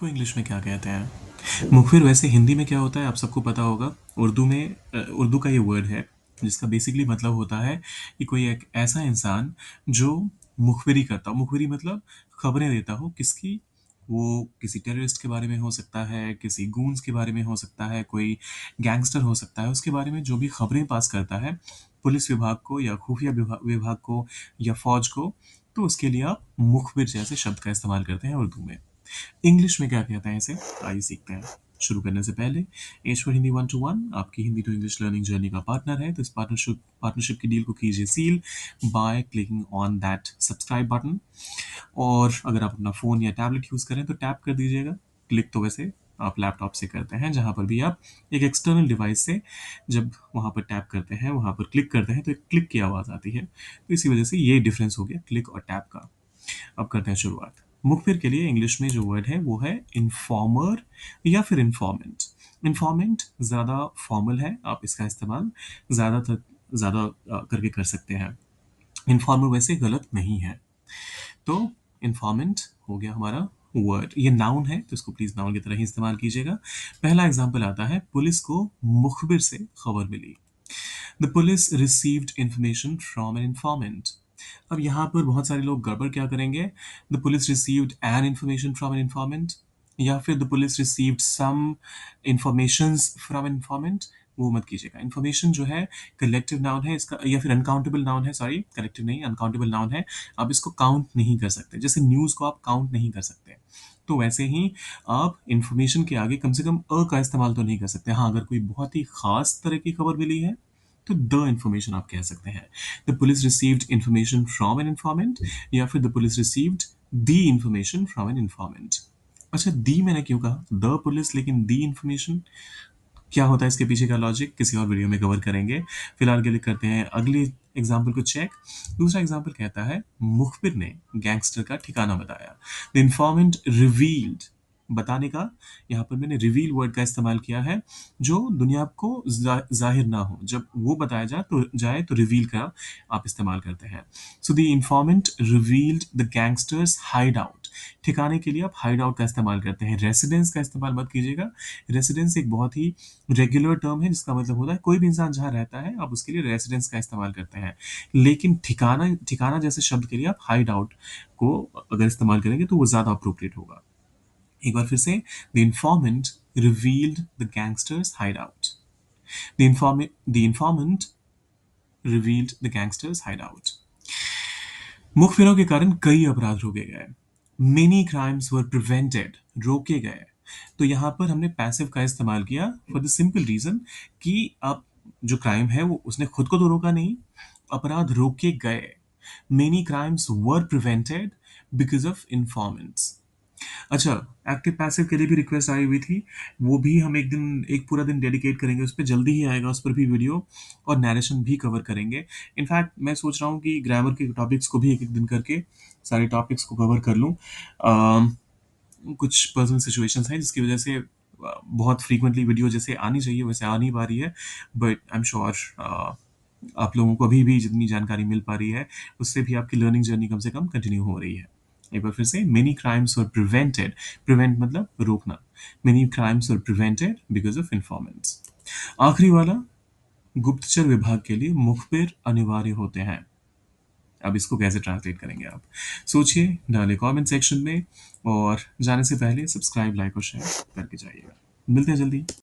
को इंग्लिश में क्या कहते हैं? मुखबिर वैसे हिंदी में क्या होता है आप सबको पता होगा। उर्दू में उर्दू का ये वर्ड है जिसका बेसिकली मतलब होता है कि कोई एक ऐसा इंसान जो मुखबिरी करता हो। मुखबिरी मतलब खबरें देता हो किसकी? वो किसी टेररिस्ट के बारे में हो सकता है, किसी गूंज के बारे में हो सकता है, कोई गैंगस्टर हो सकता है। उसके बारे में जो भी खबरें पास करता है पुलिस विभाग को या खुफिया विभाग को या फौज को, तो उसके लिए आप मुखबिर जैसे शब्द का इस्तेमाल करते हैं उर्दू में। इंग्लिश में क्या कहते हैं इसे? आइए सीखते हैं। शुरू करने से पहले एच फॉर हिंदी 1 to 1 आपकी Hindi to English learning journey का पार्टनर है, तो इस पार्टनरशिप की डील को कीजिए seal by clicking on that subscribe button. और अगर आप अपना फ़ोन या टैबलेट यूज़ करें तो टैप कर दीजिएगा। क्लिक तो वैसे आप लैपटॉप से करते हैं, जहाँ पर भी आप एक एक्सटर्नल डिवाइस से जब वहाँ पर टैप करते हैं, वहाँ पर क्लिक करते हैं तो एक क्लिक की आवाज़ आती है। तो इसी वजह से ये डिफरेंस हो गया क्लिक और टैप का। अब करते हैं शुरुआत। मुखबिर के लिए इंग्लिश में जो वर्ड है वो है इन्फॉर्मर या फिर इन्फॉर्मेंट। इन्फॉर्मेंट ज़्यादा फॉर्मल है, आप इसका इस्तेमाल ज़्यादा करके कर सकते हैं। इन्फॉर्मर वैसे गलत नहीं है। तो इन्फॉर्मेंट हो गया हमारा वर्ड। ये नाउन है तो इसको प्लीज नाउन की तरह ही इस्तेमाल कीजिएगा। पहला एग्जांपल आता है, पुलिस को मुखबिर से खबर मिली। The police received information from an informant. अब यहाँ पर बहुत सारे लोग गड़बड़ क्या करेंगे, the police received an information from an informant या फिर the police received some information from an informant. वो मत कीजिएगा। इन्फॉर्मेशन जो है कलेक्टिव नाउन है इसका, या फिर अनकाउंटेबल नाउन है, सॉरी कलेक्टिव नहीं अनकाउंटेबल नाउन है। आप इसको काउंट नहीं कर सकते, जैसे न्यूज़ को आप काउंट नहीं कर सकते। तो वैसे ही आप इंफॉर्मेशन के आगे कम से कम अ का इस्तेमाल तो नहीं कर सकते। हाँ, अगर कोई बहुत ही खास तरह की खबर मिली है तो द इंफॉर्मेशन आप कह सकते हैं। The police received information from an informant या फिर the police received the information from an informant. अच्छा, दी मैंने क्यों कहा द पुलिस लेकिन दी इंफॉर्मेशन? क्या होता है इसके पीछे का लॉजिक किसी और वीडियो में कवर करेंगे। फिलहाल के लिए करते हैं अगली एग्जाम्पल को चेक। दूसरा एग्जाम्पल कहता है, मुखबिर ने गैंगस्टर का ठिकाना बताया। द इन्फॉर्मेंट रिवील्ड, बताने का यहाँ पर मैंने रिवील वर्ड का इस्तेमाल किया है, जो दुनिया को जाहिर ना हो, जब वो बताया जाए तो रिवील का आप इस्तेमाल करते हैं। So the informant revealed the gangsters hide out. ठिकाने के लिए आप हाइड आउट का इस्तेमाल करते हैं, रेसिडेंस का इस्तेमाल मत कीजिएगा। रेसिडेंस एक बहुत ही रेगुलर टर्म है जिसका मतलब होता है कोई भी इंसान जहाँ रहता है आप उसके लिए रेसिडेंस का इस्तेमाल करते हैं। लेकिन ठिकाना ठिकाना जैसे शब्द के लिए आप हाइड आउट को अगर इस्तेमाल करेंगे तो वो ज़्यादा अप्रोप्रिएट होगा। एक बार फिर से, the informant revealed the gangsters hideout. The informant revealed the gangsters hideout. मुखबिरों के कारण कई अपराध रोके गए। मेनी क्राइम्स वर प्रिवेंटेड, रोके गए। तो यहाँ पर हमने पैसिव का इस्तेमाल किया फॉर द सिंपल रीजन कि अब जो क्राइम है वो उसने खुद को तो रोका नहीं, अपराध रोके गए। Many crimes were prevented because of informants. अच्छा, एक्टिव पैसिव के लिए भी रिक्वेस्ट आई हुई थी, वो भी हम एक दिन एक पूरा दिन डेडिकेट करेंगे उस पर, जल्दी ही आएगा उस पर भी वीडियो। और नरेशन भी कवर करेंगे। इनफैक्ट मैं सोच रहा हूँ कि ग्रामर के टॉपिक्स को भी एक एक दिन करके सारे टॉपिक्स को कवर कर लूँ। कुछ पर्सनल सिचुएशंस हैं जिसकी वजह से बहुत फ्रीक्वेंटली वीडियो जैसे आनी चाहिए वैसे आ नहीं पा रही है। बट आई एम श्योर आप लोगों को अभी भी जितनी जानकारी मिल पा रही है उससे भी आपकी लर्निंग जर्नी कम से कम कंटिन्यू हो रही है। एक बार फिर से, मेनी क्राइम्स वर प्रिवेंटेड, प्रिवेंट मतलब रोकना। Many crimes were prevented because of informants. आखिरी वाला, गुप्तचर विभाग के लिए मुखबिर अनिवार्य होते हैं। अब इसको कैसे ट्रांसलेट करेंगे आप सोचिए, डालिए कमेंट सेक्शन में। और जाने से पहले सब्सक्राइब, लाइक और शेयर करके जाइएगा। मिलते हैं जल्दी।